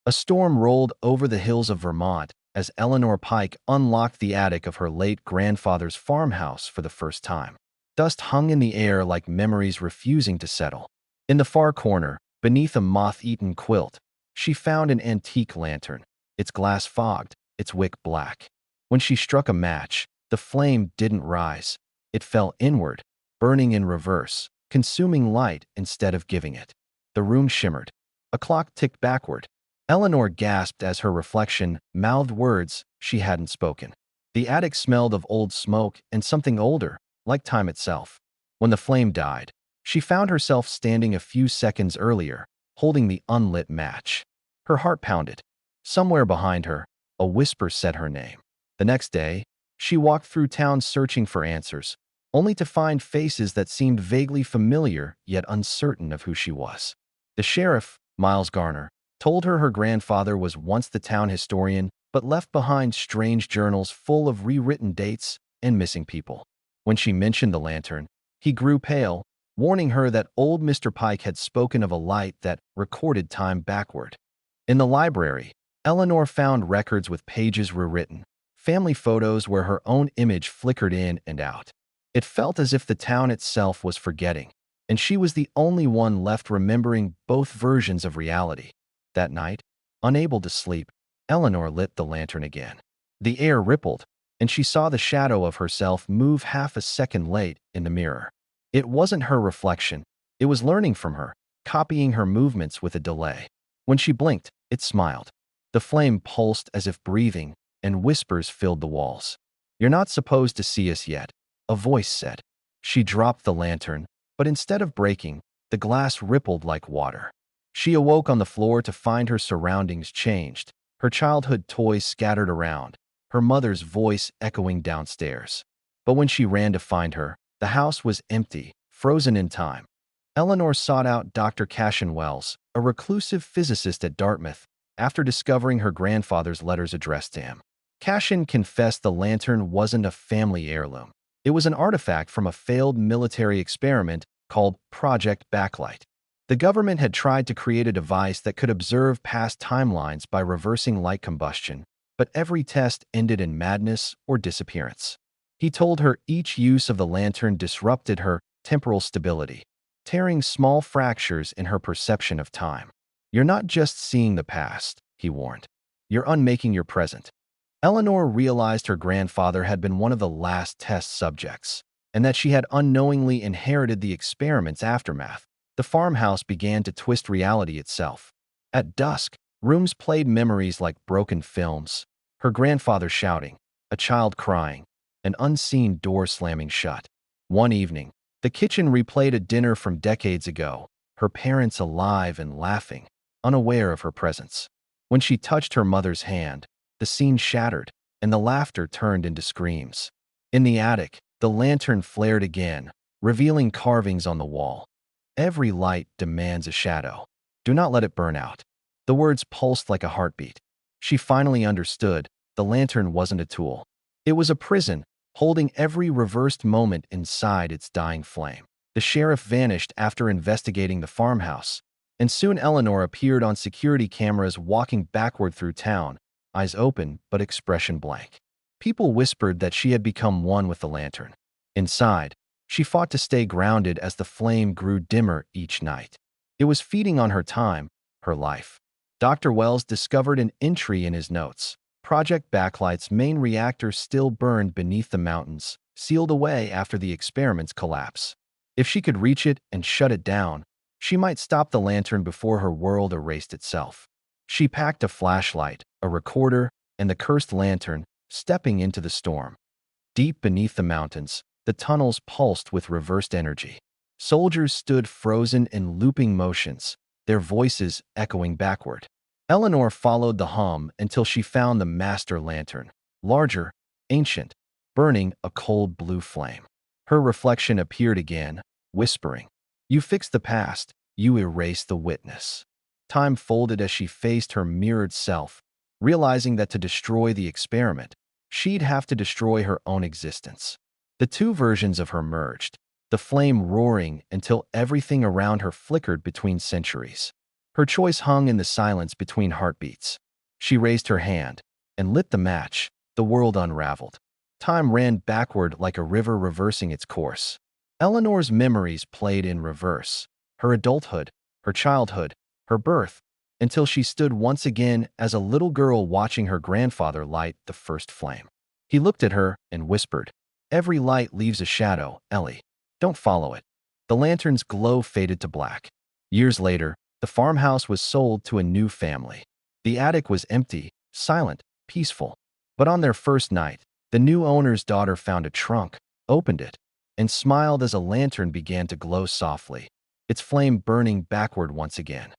A storm rolled over the hills of Vermont as Eleanor Pike unlocked the attic of her late grandfather's farmhouse for the first time. Dust hung in the air like memories refusing to settle. In the far corner, beneath a moth-eaten quilt, she found an antique lantern, its glass fogged, its wick black. When she struck a match, the flame didn't rise. It fell inward, burning in reverse, consuming light instead of giving it. The room shimmered. A clock ticked backward. Eleanor gasped as her reflection mouthed words she hadn't spoken. The attic smelled of old smoke and something older, like time itself. When the flame died, she found herself standing a few seconds earlier, holding the unlit match. Her heart pounded. Somewhere behind her, a whisper said her name. The next day, she walked through town searching for answers, only to find faces that seemed vaguely familiar yet uncertain of who she was. The sheriff, Miles Garner, told her grandfather was once the town historian but left behind strange journals full of rewritten dates and missing people. When she mentioned the lantern, he grew pale, warning her that old Mr. Pike had spoken of a light that recorded time backward. In the library, Eleanor found records with pages rewritten, family photos where her own image flickered in and out. It felt as if the town itself was forgetting, and she was the only one left remembering both versions of reality. That night, unable to sleep, Eleanor lit the lantern again. The air rippled, and she saw the shadow of herself move half a second late in the mirror. It wasn't her reflection. It was learning from her, copying her movements with a delay. When she blinked, it smiled. The flame pulsed as if breathing, and whispers filled the walls. "You're not supposed to see us yet," a voice said. She dropped the lantern, but instead of breaking, the glass rippled like water. She awoke on the floor to find her surroundings changed, her childhood toys scattered around, her mother's voice echoing downstairs. But when she ran to find her, the house was empty, frozen in time. Eleanor sought out Dr. Cashin Wells, a reclusive physicist at Dartmouth, after discovering her grandfather's letters addressed to him. Cashin confessed the lantern wasn't a family heirloom. It was an artifact from a failed military experiment called Project Backlight. The government had tried to create a device that could observe past timelines by reversing light combustion, but every test ended in madness or disappearance. He told her each use of the lantern disrupted her temporal stability, tearing small fractures in her perception of time. "You're not just seeing the past," he warned. "You're unmaking your present." Eleanor realized her grandfather had been one of the last test subjects, and that she had unknowingly inherited the experiment's aftermath. The farmhouse began to twist reality itself. At dusk, rooms played memories like broken films, her grandfather shouting, a child crying, an unseen door slamming shut. One evening, the kitchen replayed a dinner from decades ago, her parents alive and laughing, unaware of her presence. When she touched her mother's hand, the scene shattered, and the laughter turned into screams. In the attic, the lantern flared again, revealing carvings on the wall. "Every light demands a shadow. Do not let it burn out." The words pulsed like a heartbeat. She finally understood the lantern wasn't a tool. It was a prison, holding every reversed moment inside its dying flame. The sheriff vanished after investigating the farmhouse, and soon Eleanor appeared on security cameras walking backward through town, eyes open but expression blank. People whispered that she had become one with the lantern. Inside, she fought to stay grounded as the flame grew dimmer each night. It was feeding on her time, her life. Dr. Wells discovered an entry in his notes. Project Backlight's main reactor still burned beneath the mountains, sealed away after the experiment's collapse. If she could reach it and shut it down, she might stop the lantern before her world erased itself. She packed a flashlight, a recorder, and the cursed lantern, stepping into the storm. Deep beneath the mountains, the tunnels pulsed with reversed energy. Soldiers stood frozen in looping motions, their voices echoing backward. Eleanor followed the hum until she found the master lantern, larger, ancient, burning a cold blue flame. Her reflection appeared again, whispering, "You fixed the past, you erased the witness." Time folded as she faced her mirrored self, realizing that to destroy the experiment, she'd have to destroy her own existence. The two versions of her merged, the flame roaring until everything around her flickered between centuries. Her choice hung in the silence between heartbeats. She raised her hand and lit the match. The world unraveled. Time ran backward like a river reversing its course. Eleanor's memories played in reverse. Her adulthood, her childhood, her birth, until she stood once again as a little girl watching her grandfather light the first flame. He looked at her and whispered, "Every light leaves a shadow, Ellie. Don't follow it." The lantern's glow faded to black. Years later, the farmhouse was sold to a new family. The attic was empty, silent, peaceful. But on their first night, the new owner's daughter found a trunk, opened it, and smiled as a lantern began to glow softly, its flame burning backward once again.